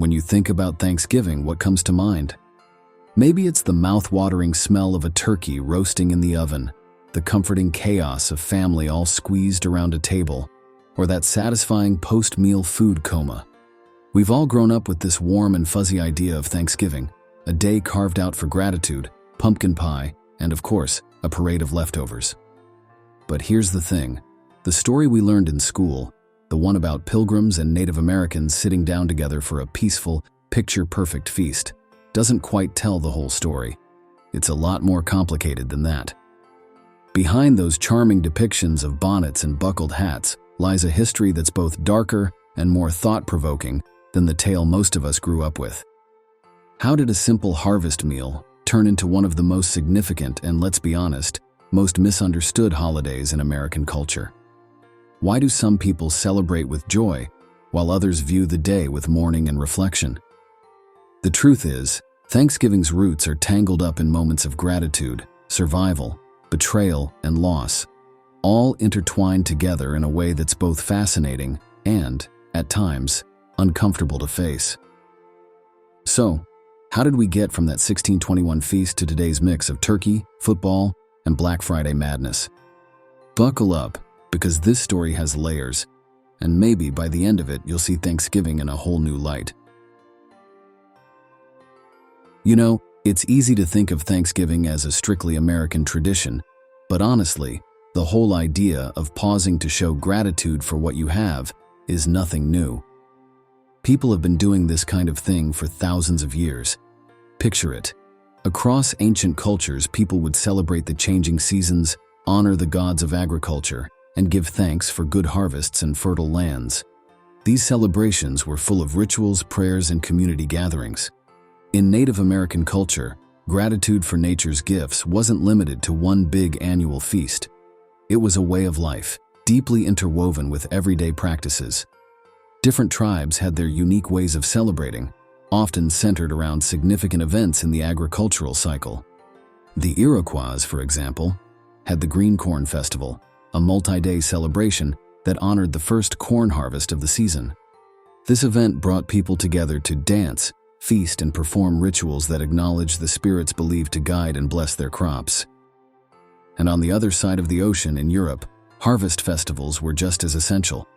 When you think about Thanksgiving, what comes to mind? Maybe it's the mouth-watering smell of a turkey roasting in the oven, the comforting chaos of family all squeezed around a table, or that satisfying post-meal food coma. We've all grown up with this warm and fuzzy idea of Thanksgiving, a day carved out for gratitude, pumpkin pie, and of course, a parade of leftovers. But here's the thing. The story we learned in school, the one about Pilgrims and Native Americans sitting down together for a peaceful, picture-perfect feast, doesn't quite tell the whole story. It's a lot more complicated than that. Behind those charming depictions of bonnets and buckled hats lies a history that's both darker and more thought-provoking than the tale most of us grew up with. How did a simple harvest meal turn into one of the most significant and, let's be honest, most misunderstood holidays in American culture? Why do some people celebrate with joy, while others view the day with mourning and reflection? The truth is, Thanksgiving's roots are tangled up in moments of gratitude, survival, betrayal, and loss, all intertwined together in a way that's both fascinating and, at times, uncomfortable to face. So, how did we get from that 1621 feast to today's mix of turkey, football, and Black Friday madness? Buckle up, because this story has layers, and maybe by the end of it you'll see Thanksgiving in a whole new light. You know, it's easy to think of Thanksgiving as a strictly American tradition, but honestly, the whole idea of pausing to show gratitude for what you have is nothing new. People have been doing this kind of thing for thousands of years. Picture it. Across ancient cultures, people would celebrate the changing seasons, honor the gods of agriculture, and give thanks for good harvests and fertile lands. These celebrations were full of rituals, prayers, and community gatherings. In Native American culture, gratitude for nature's gifts wasn't limited to one big annual feast. It was a way of life, deeply interwoven with everyday practices. Different tribes had their unique ways of celebrating, often centered around significant events in the agricultural cycle. The Iroquois, for example, had the Green Corn Festival, a multi-day celebration that honored the first corn harvest of the season. This event brought people together to dance, feast, and perform rituals that acknowledged the spirits believed to guide and bless their crops. And on the other side of the ocean in Europe, harvest festivals were just as essential.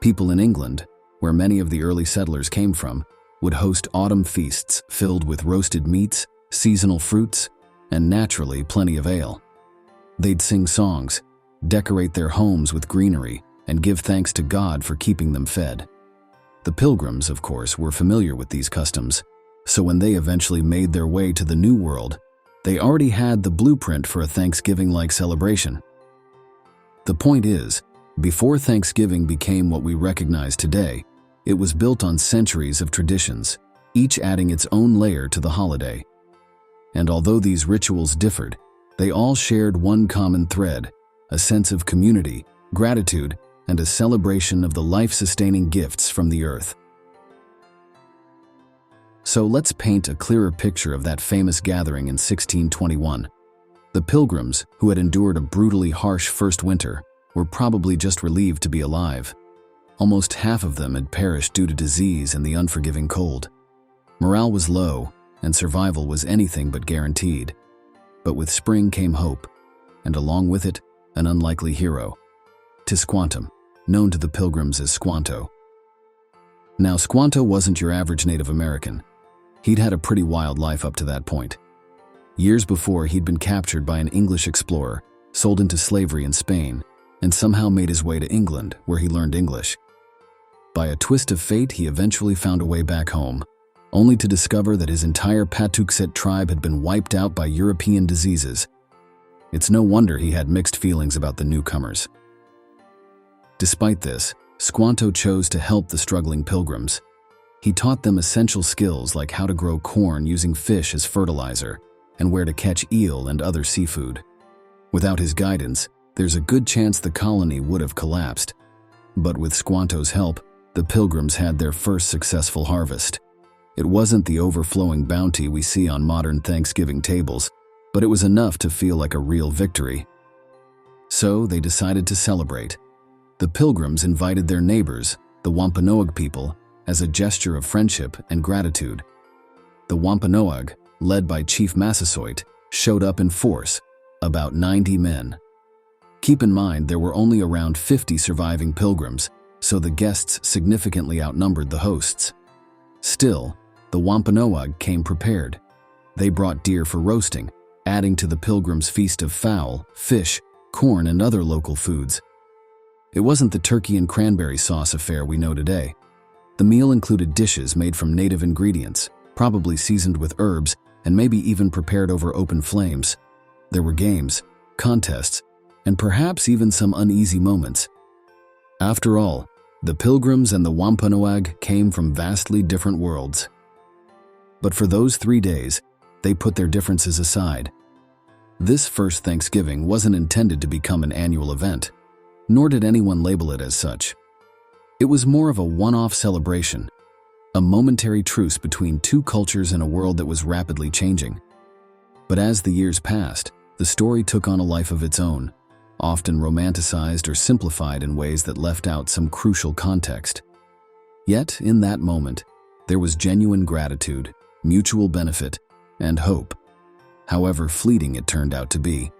People in England, where many of the early settlers came from, would host autumn feasts filled with roasted meats, seasonal fruits, and naturally plenty of ale. They'd sing songs, decorate their homes with greenery, and give thanks to God for keeping them fed. The Pilgrims, of course, were familiar with these customs, so when they eventually made their way to the New World, they already had the blueprint for a Thanksgiving-like celebration. The point is, before Thanksgiving became what we recognize today, it was built on centuries of traditions, each adding its own layer to the holiday. And although these rituals differed, they all shared one common thread: a sense of community, gratitude, and a celebration of the life-sustaining gifts from the earth. So let's paint a clearer picture of that famous gathering in 1621. The Pilgrims, who had endured a brutally harsh first winter, were probably just relieved to be alive. Almost half of them had perished due to disease and the unforgiving cold. Morale was low, and survival was anything but guaranteed. But with spring came hope, and along with it, an unlikely hero: Tisquantum, known to the Pilgrims as Squanto. Now, Squanto wasn't your average Native American. He'd had a pretty wild life up to that point. Years before, he'd been captured by an English explorer, sold into slavery in Spain, and somehow made his way to England, where he learned English. By a twist of fate, he eventually found a way back home, only to discover that his entire Patuxet tribe had been wiped out by European diseases. It's no wonder he had mixed feelings about the newcomers. Despite this, Squanto chose to help the struggling Pilgrims. He taught them essential skills like how to grow corn using fish as fertilizer and where to catch eel and other seafood. Without his guidance, there's a good chance the colony would have collapsed. But with Squanto's help, the Pilgrims had their first successful harvest. It wasn't the overflowing bounty we see on modern Thanksgiving tables, but it was enough to feel like a real victory. So they decided to celebrate. The Pilgrims invited their neighbors, the Wampanoag people, as a gesture of friendship and gratitude. The Wampanoag, led by Chief Massasoit, showed up in force, about 90 men. Keep in mind there were only around 50 surviving pilgrims, so the guests significantly outnumbered the hosts. Still, the Wampanoag came prepared. They brought deer for roasting, adding to the pilgrims' feast of fowl, fish, corn, and other local foods. It wasn't the turkey and cranberry sauce affair we know today. The meal included dishes made from native ingredients, probably seasoned with herbs, and maybe even prepared over open flames. There were games, contests, and perhaps even some uneasy moments. After all, the Pilgrims and the Wampanoag came from vastly different worlds. But for those 3 days, they put their differences aside. This first Thanksgiving wasn't intended to become an annual event, nor did anyone label it as such. It was more of a one-off celebration, a momentary truce between two cultures in a world that was rapidly changing. But as the years passed, the story took on a life of its own, often romanticized or simplified in ways that left out some crucial context. Yet, in that moment, there was genuine gratitude, mutual benefit, and hope, however fleeting it turned out to be.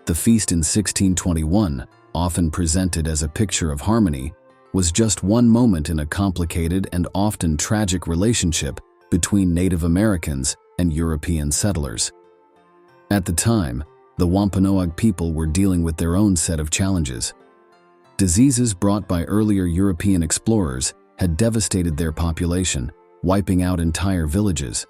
The feast in 1621, often presented as a picture of harmony, was just one moment in a complicated and often tragic relationship between Native Americans and European settlers. At the time, the Wampanoag people were dealing with their own set of challenges. Diseases brought by earlier European explorers had devastated their population, wiping out entire villages.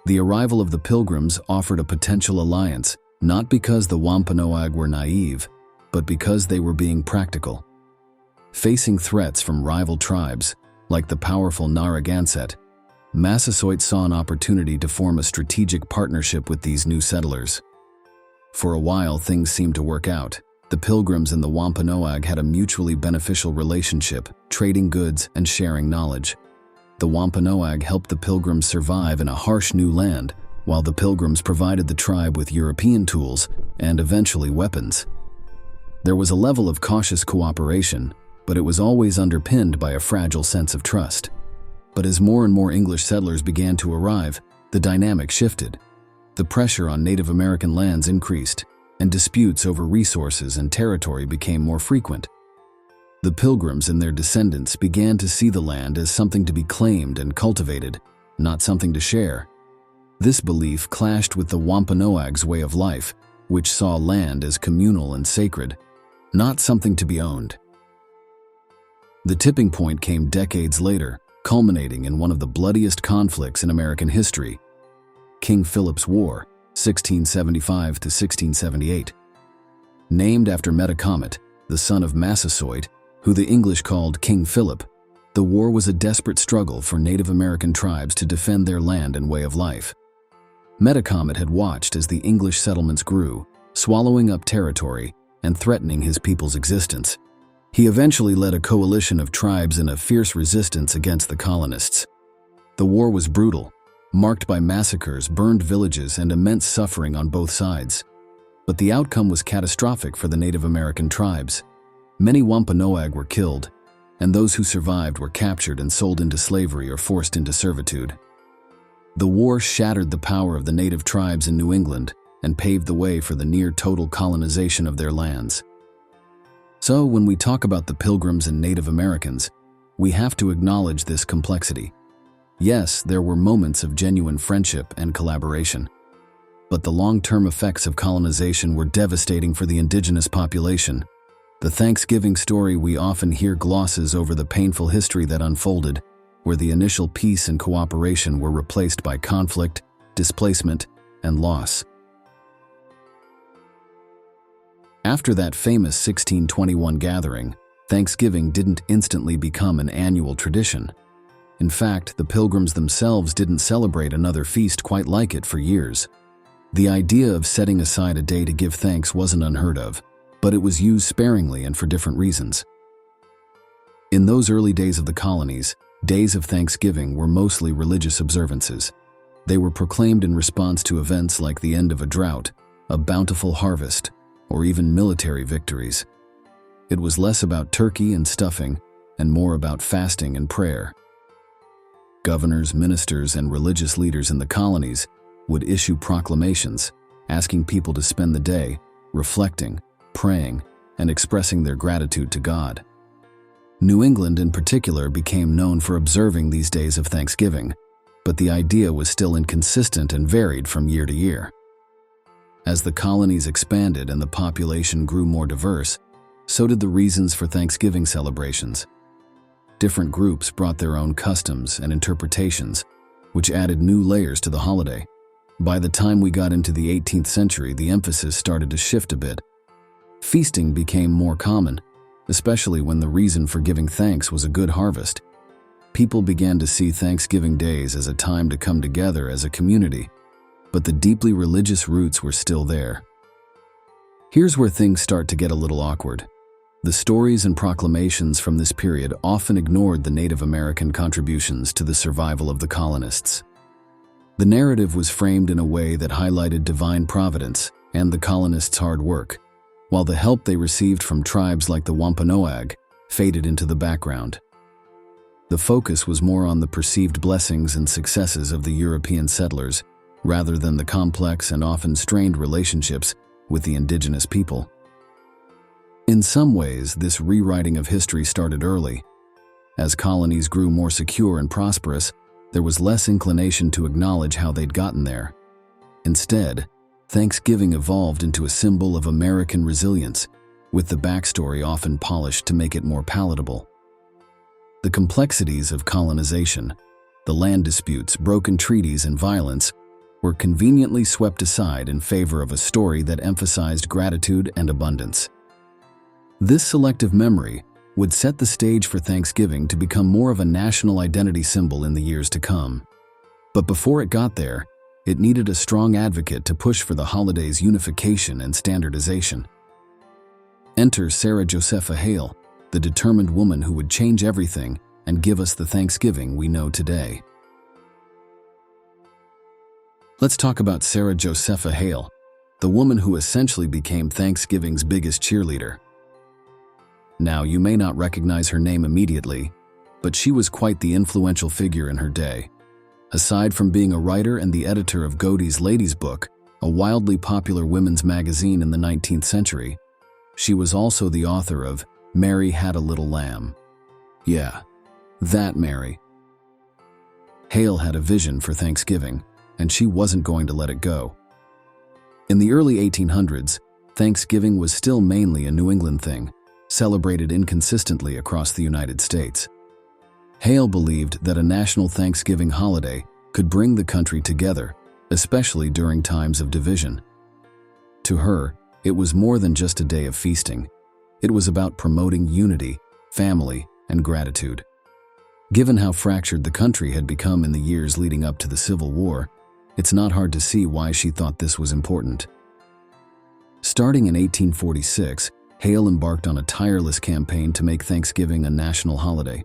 The arrival of the Pilgrims offered a potential alliance, not because the Wampanoag were naive, but because they were being practical. Facing threats from rival tribes, like the powerful Narragansett, Massasoit saw an opportunity to form a strategic partnership with these new settlers. For a while, things seemed to work out. The Pilgrims and the Wampanoag had a mutually beneficial relationship, trading goods and sharing knowledge. The Wampanoag helped the Pilgrims survive in a harsh new land, while the Pilgrims provided the tribe with European tools and eventually weapons. There was a level of cautious cooperation, but it was always underpinned by a fragile sense of trust. But as more and more English settlers began to arrive, the dynamic shifted. The pressure on Native American lands increased, and disputes over resources and territory became more frequent. The Pilgrims and their descendants began to see the land as something to be claimed and cultivated, not something to share. This belief clashed with the Wampanoag's way of life, which saw land as communal and sacred, not something to be owned. The tipping point came decades later, culminating in one of the bloodiest conflicts in American history, King Philip's War, 1675 to 1678. Named after Metacomet, the son of Massasoit, who the English called King Philip, the war was a desperate struggle for Native American tribes to defend their land and way of life. Metacomet had watched as the English settlements grew, swallowing up territory and threatening his people's existence. He eventually led a coalition of tribes in a fierce resistance against the colonists. The war was brutal, marked by massacres, burned villages, and immense suffering on both sides. But the outcome was catastrophic for the Native American tribes. Many Wampanoag were killed, and those who survived were captured and sold into slavery or forced into servitude. The war shattered the power of the native tribes in New England and paved the way for the near-total colonization of their lands. So, when we talk about the Pilgrims and Native Americans, we have to acknowledge this complexity. Yes, there were moments of genuine friendship and collaboration, but the long-term effects of colonization were devastating for the indigenous population. The Thanksgiving story we often hear glosses over the painful history that unfolded, where the initial peace and cooperation were replaced by conflict, displacement, and loss. After that famous 1621 gathering, Thanksgiving didn't instantly become an annual tradition. In fact, the Pilgrims themselves didn't celebrate another feast quite like it for years. The idea of setting aside a day to give thanks wasn't unheard of, but it was used sparingly and for different reasons. In those early days of the colonies, days of Thanksgiving were mostly religious observances. They were proclaimed in response to events like the end of a drought, a bountiful harvest, or even military victories. It was less about turkey and stuffing, and more about fasting and prayer. Governors, ministers, and religious leaders in the colonies would issue proclamations asking people to spend the day reflecting, praying, and expressing their gratitude to God. New England in particular became known for observing these days of Thanksgiving, but the idea was still inconsistent and varied from year to year. As the colonies expanded and the population grew more diverse, so did the reasons for Thanksgiving celebrations. Different groups brought their own customs and interpretations, which added new layers to the holiday. By the time we got into the 18th century, the emphasis started to shift a bit. Feasting became more common, especially when the reason for giving thanks was a good harvest. People began to see Thanksgiving days as a time to come together as a community, but the deeply religious roots were still there. Here's where things start to get a little awkward. The stories and proclamations from this period often ignored the Native American contributions to the survival of the colonists. The narrative was framed in a way that highlighted divine providence and the colonists' hard work, while the help they received from tribes like the Wampanoag faded into the background. The focus was more on the perceived blessings and successes of the European settlers, rather than the complex and often strained relationships with the indigenous people. In some ways, this rewriting of history started early. As colonies grew more secure and prosperous, there was less inclination to acknowledge how they'd gotten there. Instead, Thanksgiving evolved into a symbol of American resilience, with the backstory often polished to make it more palatable. The complexities of colonization, the land disputes, broken treaties, and violence were conveniently swept aside in favor of a story that emphasized gratitude and abundance. This selective memory would set the stage for Thanksgiving to become more of a national identity symbol in the years to come. But before it got there, it needed a strong advocate to push for the holiday's unification and standardization. Enter Sarah Josepha Hale, the determined woman who would change everything and give us the Thanksgiving we know today. Let's talk about Sarah Josepha Hale, the woman who essentially became Thanksgiving's biggest cheerleader. Now, you may not recognize her name immediately, but she was quite the influential figure in her day. Aside from being a writer and the editor of Godey's Ladies' Book, a wildly popular women's magazine in the 19th century, she was also the author of Mary Had a Little Lamb. Yeah, that Mary. Hale had a vision for Thanksgiving, and she wasn't going to let it go. In the early 1800s, Thanksgiving was still mainly a New England thing, celebrated inconsistently across the United States. Hale believed that a national Thanksgiving holiday could bring the country together, especially during times of division. To her, it was more than just a day of feasting. It was about promoting unity, family, and gratitude. Given how fractured the country had become in the years leading up to the Civil War, it's not hard to see why she thought this was important. Starting in 1846, Hale embarked on a tireless campaign to make Thanksgiving a national holiday.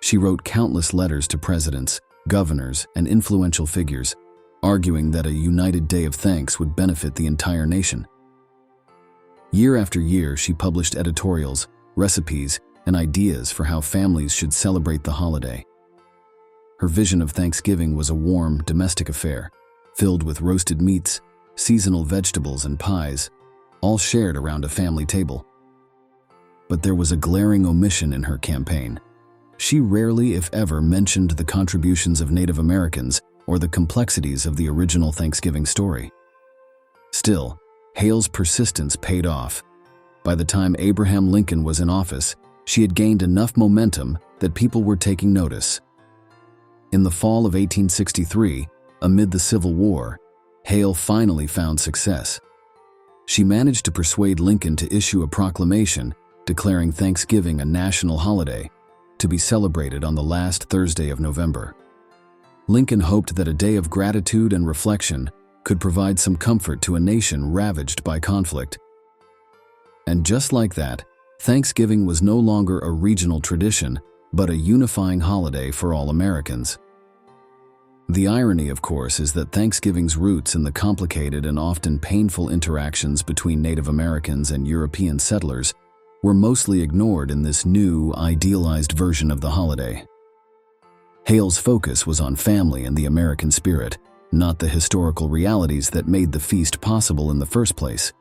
She wrote countless letters to presidents, governors, and influential figures, arguing that a united day of thanks would benefit the entire nation. Year after year, she published editorials, recipes, and ideas for how families should celebrate the holiday. Her vision of Thanksgiving was a warm, domestic affair, filled with roasted meats, seasonal vegetables, and pies, all shared around a family table. But there was a glaring omission in her campaign. She rarely, if ever, mentioned the contributions of Native Americans or the complexities of the original Thanksgiving story. Still, Hale's persistence paid off. By the time Abraham Lincoln was in office, she had gained enough momentum that people were taking notice. In the fall of 1863, amid the Civil War, Hale finally found success. She managed to persuade Lincoln to issue a proclamation declaring Thanksgiving a national holiday to be celebrated on the last Thursday of November. Lincoln hoped that a day of gratitude and reflection could provide some comfort to a nation ravaged by conflict. And just like that, Thanksgiving was no longer a regional tradition, but a unifying holiday for all Americans. The irony, of course, is that Thanksgiving's roots in the complicated and often painful interactions between Native Americans and European settlers were mostly ignored in this new, idealized version of the holiday. Hale's focus was on family and the American spirit, not the historical realities that made the feast possible in the first place.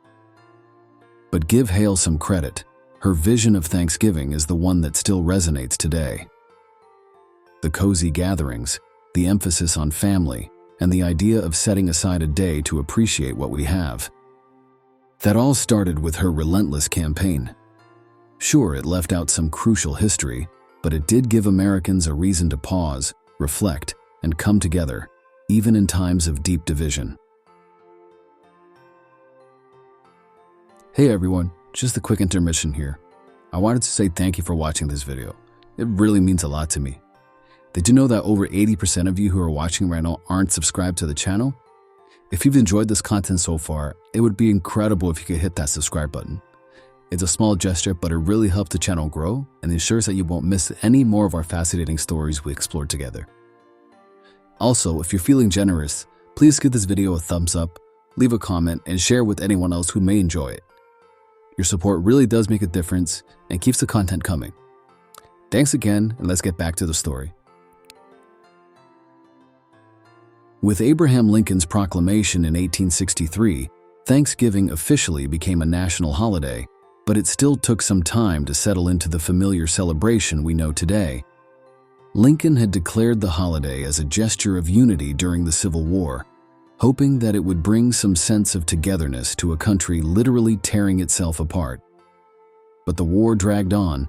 But give Hale some credit. Her vision of Thanksgiving is the one that still resonates today. The cozy gatherings, the emphasis on family, and the idea of setting aside a day to appreciate what we have. That all started with her relentless campaign. Sure, it left out some crucial history, but it did give Americans a reason to pause, reflect, and come together, even in times of deep division. Hey everyone, just a quick intermission here. I wanted to say thank you for watching this video. It really means a lot to me. Did you know that over 80% of you who are watching right now aren't subscribed to the channel? If you've enjoyed this content so far, it would be incredible if you could hit that subscribe button. It's a small gesture, but it really helps the channel grow and ensures that you won't miss any more of our fascinating stories we explore together. Also, if you're feeling generous, please give this video a thumbs up, leave a comment, and share with anyone else who may enjoy it. Your support really does make a difference and keeps the content coming. Thanks again, and let's get back to the story. With Abraham Lincoln's proclamation in 1863, Thanksgiving officially became a national holiday, but it still took some time to settle into the familiar celebration we know today. Lincoln had declared the holiday as a gesture of unity during the Civil War, hoping that it would bring some sense of togetherness to a country literally tearing itself apart. But the war dragged on,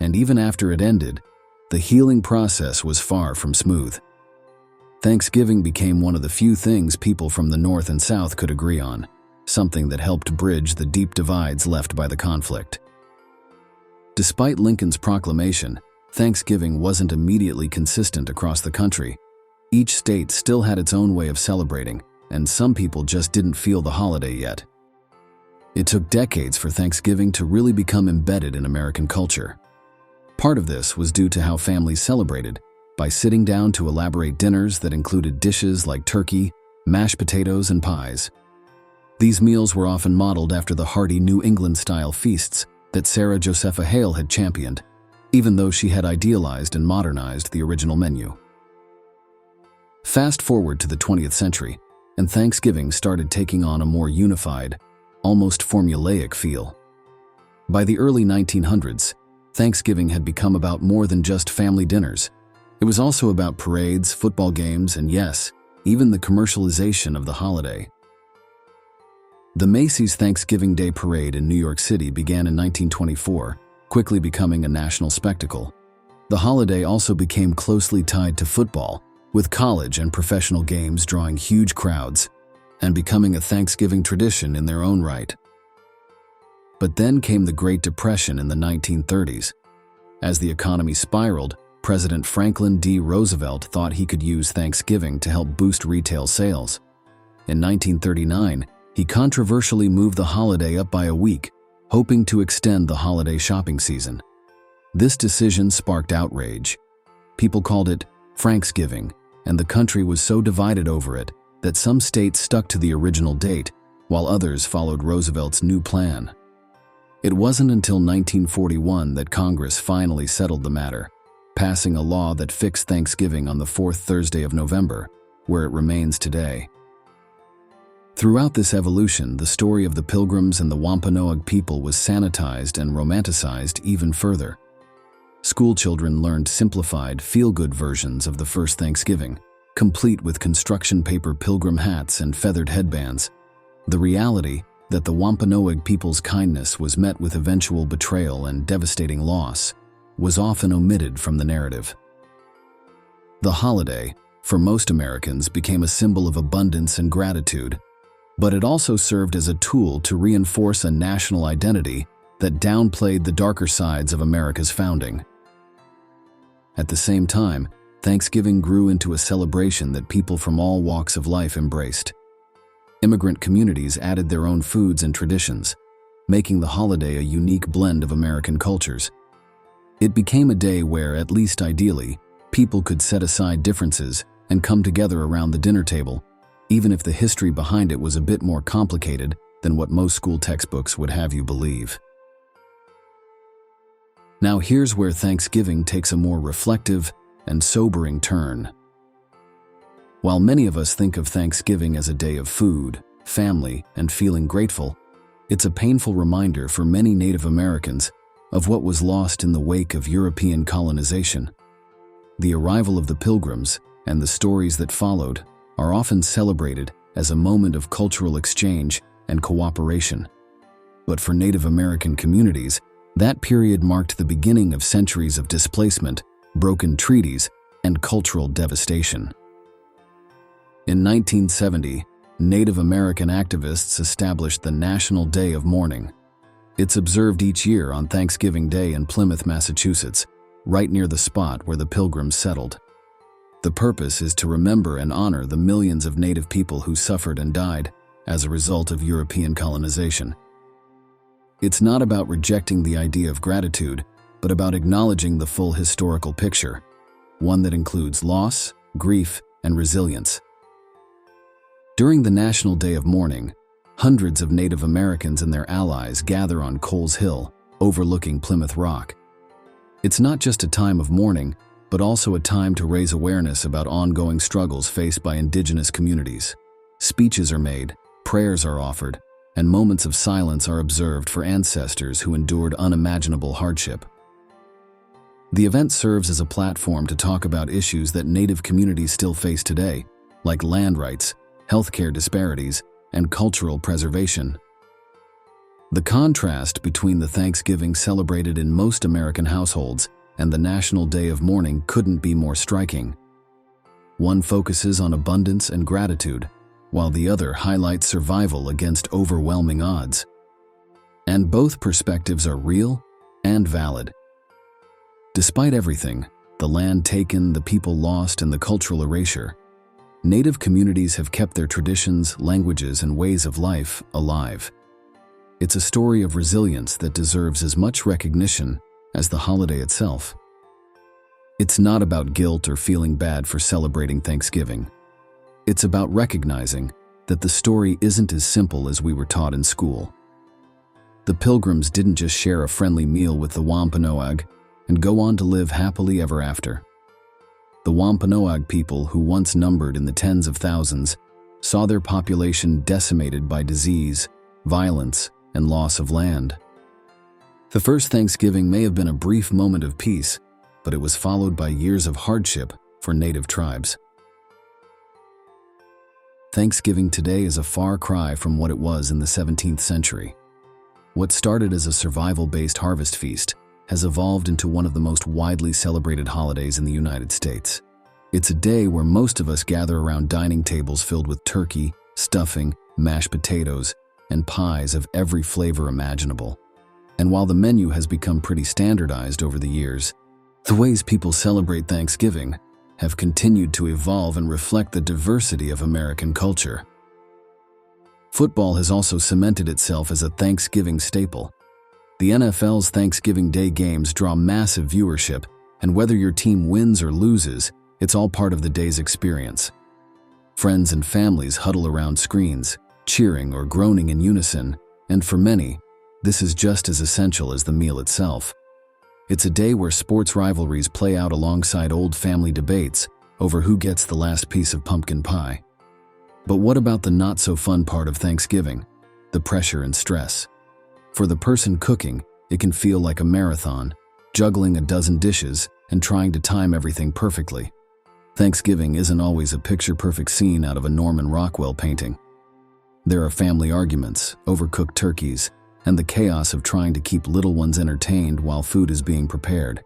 and even after it ended, the healing process was far from smooth. Thanksgiving became one of the few things people from the North and South could agree on, something that helped bridge the deep divides left by the conflict. Despite Lincoln's proclamation, Thanksgiving wasn't immediately consistent across the country. Each state still had its own way of celebrating, and some people just didn't feel the holiday yet. It took decades for Thanksgiving to really become embedded in American culture. Part of this was due to how families celebrated, by sitting down to elaborate dinners that included dishes like turkey, mashed potatoes, and pies. These meals were often modeled after the hearty New England-style feasts that Josepha Hale had championed, even though she had idealized and modernized the original menu. Fast forward to the 20th century, and Thanksgiving started taking on a more unified, almost formulaic feel. By the early 1900s, Thanksgiving had become about more than just family dinners. It was also about parades, football games, and yes, even the commercialization of the holiday. The Macy's Thanksgiving Day Parade in New York City began in 1924, quickly becoming a national spectacle. The holiday also became closely tied to football, with college and professional games drawing huge crowds and becoming a Thanksgiving tradition in their own right. But then came the Great Depression in the 1930s. As the economy spiraled, President Franklin D. Roosevelt thought he could use Thanksgiving to help boost retail sales. In 1939, he controversially moved the holiday up by a week, hoping to extend the holiday shopping season. This decision sparked outrage. People called it Franksgiving, and the country was so divided over it that some states stuck to the original date, while others followed Roosevelt's new plan. It wasn't until 1941 that Congress finally settled the matter, passing a law that fixed Thanksgiving on the fourth Thursday of November, where it remains today. Throughout this evolution, the story of the Pilgrims and the Wampanoag people was sanitized and romanticized even further. School children learned simplified, feel-good versions of the first Thanksgiving, complete with construction paper pilgrim hats and feathered headbands. The reality that the Wampanoag people's kindness was met with eventual betrayal and devastating loss was often omitted from the narrative. The holiday, for most Americans, became a symbol of abundance and gratitude, but it also served as a tool to reinforce a national identity that downplayed the darker sides of America's founding. At the same time, Thanksgiving grew into a celebration that people from all walks of life embraced. Immigrant communities added their own foods and traditions, making the holiday a unique blend of American cultures. It became a day where, at least ideally, people could set aside differences and come together around the dinner table, even if the history behind it was a bit more complicated than what most school textbooks would have you believe. Now here's where Thanksgiving takes a more reflective and sobering turn. While many of us think of Thanksgiving as a day of food, family, and feeling grateful, it's a painful reminder for many Native Americans of what was lost in the wake of European colonization. The arrival of the Pilgrims and the stories that followed are often celebrated as a moment of cultural exchange and cooperation. But for Native American communities, that period marked the beginning of centuries of displacement, broken treaties, and cultural devastation. In 1970, Native American activists established the National Day of Mourning. It's observed each year on Thanksgiving Day in Plymouth, Massachusetts, right near the spot where the Pilgrims settled. The purpose is to remember and honor the millions of Native people who suffered and died as a result of European colonization. It's not about rejecting the idea of gratitude, but about acknowledging the full historical picture, one that includes loss, grief, and resilience. During the National Day of Mourning, hundreds of Native Americans and their allies gather on Coles Hill, overlooking Plymouth Rock. It's not just a time of mourning, but also a time to raise awareness about ongoing struggles faced by Indigenous communities. Speeches are made, prayers are offered, and moments of silence are observed for ancestors who endured unimaginable hardship. The event serves as a platform to talk about issues that Native communities still face today, like land rights, healthcare disparities, and cultural preservation. The contrast between the Thanksgiving celebrated in most American households and the National Day of Mourning couldn't be more striking. One focuses on abundance and gratitude, while the other highlights survival against overwhelming odds. And both perspectives are real and valid. Despite everything, the land taken, the people lost, and the cultural erasure, Native communities have kept their traditions, languages, and ways of life alive. It's a story of resilience that deserves as much recognition as the holiday itself. It's not about guilt or feeling bad for celebrating Thanksgiving. It's about recognizing that the story isn't as simple as we were taught in school. The Pilgrims didn't just share a friendly meal with the Wampanoag and go on to live happily ever after. The Wampanoag people, who once numbered in the tens of thousands, saw their population decimated by disease, violence, and loss of land. The first Thanksgiving may have been a brief moment of peace, but it was followed by years of hardship for Native tribes. Thanksgiving today is a far cry from what it was in the 17th century. What started as a survival-based harvest feast has evolved into one of the most widely celebrated holidays in the United States. It's a day where most of us gather around dining tables filled with turkey, stuffing, mashed potatoes, and pies of every flavor imaginable. And while the menu has become pretty standardized over the years, the ways people celebrate Thanksgiving have continued to evolve and reflect the diversity of American culture. Football has also cemented itself as a Thanksgiving staple. The NFL's Thanksgiving Day games draw massive viewership, and whether your team wins or loses, it's all part of the day's experience. Friends and families huddle around screens, cheering or groaning in unison, and for many, this is just as essential as the meal itself. It's a day where sports rivalries play out alongside old family debates over who gets the last piece of pumpkin pie. But what about the not-so-fun part of Thanksgiving? The pressure and stress. For the person cooking, it can feel like a marathon, juggling a dozen dishes and trying to time everything perfectly. Thanksgiving isn't always a picture-perfect scene out of a Norman Rockwell painting. There are family arguments, overcooked turkeys, and the chaos of trying to keep little ones entertained while food is being prepared.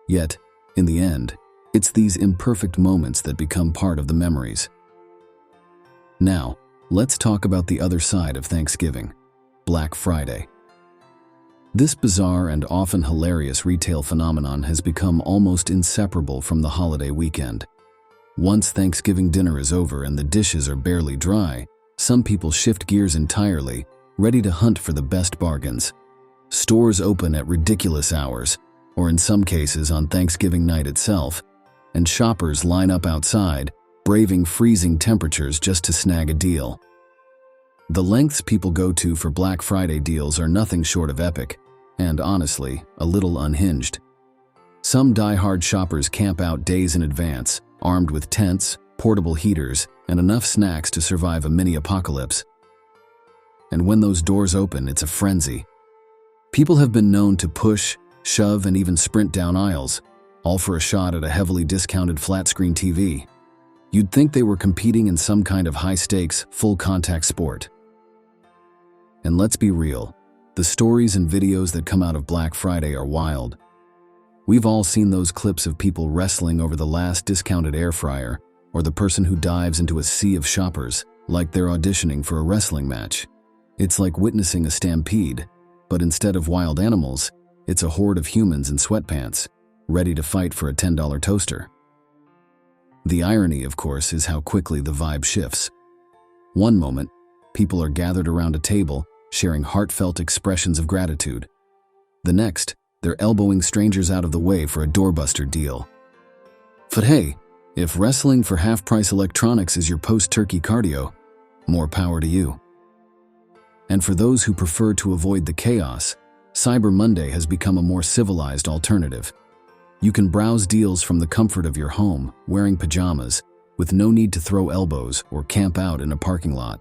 Yet, in the end, it's these imperfect moments that become part of the memories. Now, let's talk about the other side of Thanksgiving, Black Friday. This bizarre and often hilarious retail phenomenon has become almost inseparable from the holiday weekend. Once Thanksgiving dinner is over and the dishes are barely dry, some people shift gears entirely, ready to hunt for the best bargains. Stores open at ridiculous hours, or in some cases on Thanksgiving night itself, and shoppers line up outside, braving freezing temperatures just to snag a deal. The lengths people go to for Black Friday deals are nothing short of epic, and honestly, a little unhinged. Some die-hard shoppers camp out days in advance, armed with tents, portable heaters, and enough snacks to survive a mini-apocalypse. And when those doors open, it's a frenzy. People have been known to push, shove, and even sprint down aisles, all for a shot at a heavily discounted flat-screen TV. You'd think they were competing in some kind of high-stakes, full-contact sport. And let's be real, the stories and videos that come out of Black Friday are wild. We've all seen those clips of people wrestling over the last discounted air fryer, or the person who dives into a sea of shoppers, like they're auditioning for a wrestling match. It's like witnessing a stampede, but instead of wild animals, it's a horde of humans in sweatpants, ready to fight for a $10 toaster. The irony, of course, is how quickly the vibe shifts. One moment, people are gathered around a table, sharing heartfelt expressions of gratitude. The next, they're elbowing strangers out of the way for a doorbuster deal. But hey, if wrestling for half-price electronics is your post-turkey cardio, more power to you. And for those who prefer to avoid the chaos, Cyber Monday has become a more civilized alternative. You can browse deals from the comfort of your home, wearing pajamas, with no need to throw elbows or camp out in a parking lot.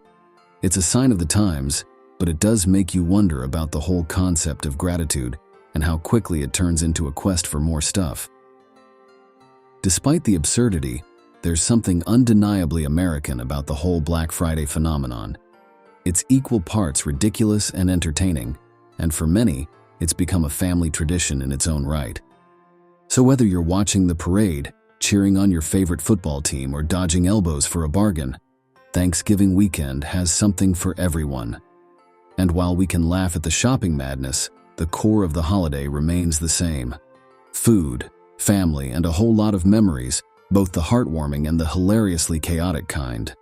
It's a sign of the times, but it does make you wonder about the whole concept of gratitude and how quickly it turns into a quest for more stuff. Despite the absurdity, there's something undeniably American about the whole Black Friday phenomenon. It's equal parts ridiculous and entertaining, and for many, it's become a family tradition in its own right. So whether you're watching the parade, cheering on your favorite football team, or dodging elbows for a bargain, Thanksgiving weekend has something for everyone. And while we can laugh at the shopping madness, the core of the holiday remains the same. Food, family, and a whole lot of memories, both the heartwarming and the hilariously chaotic kind.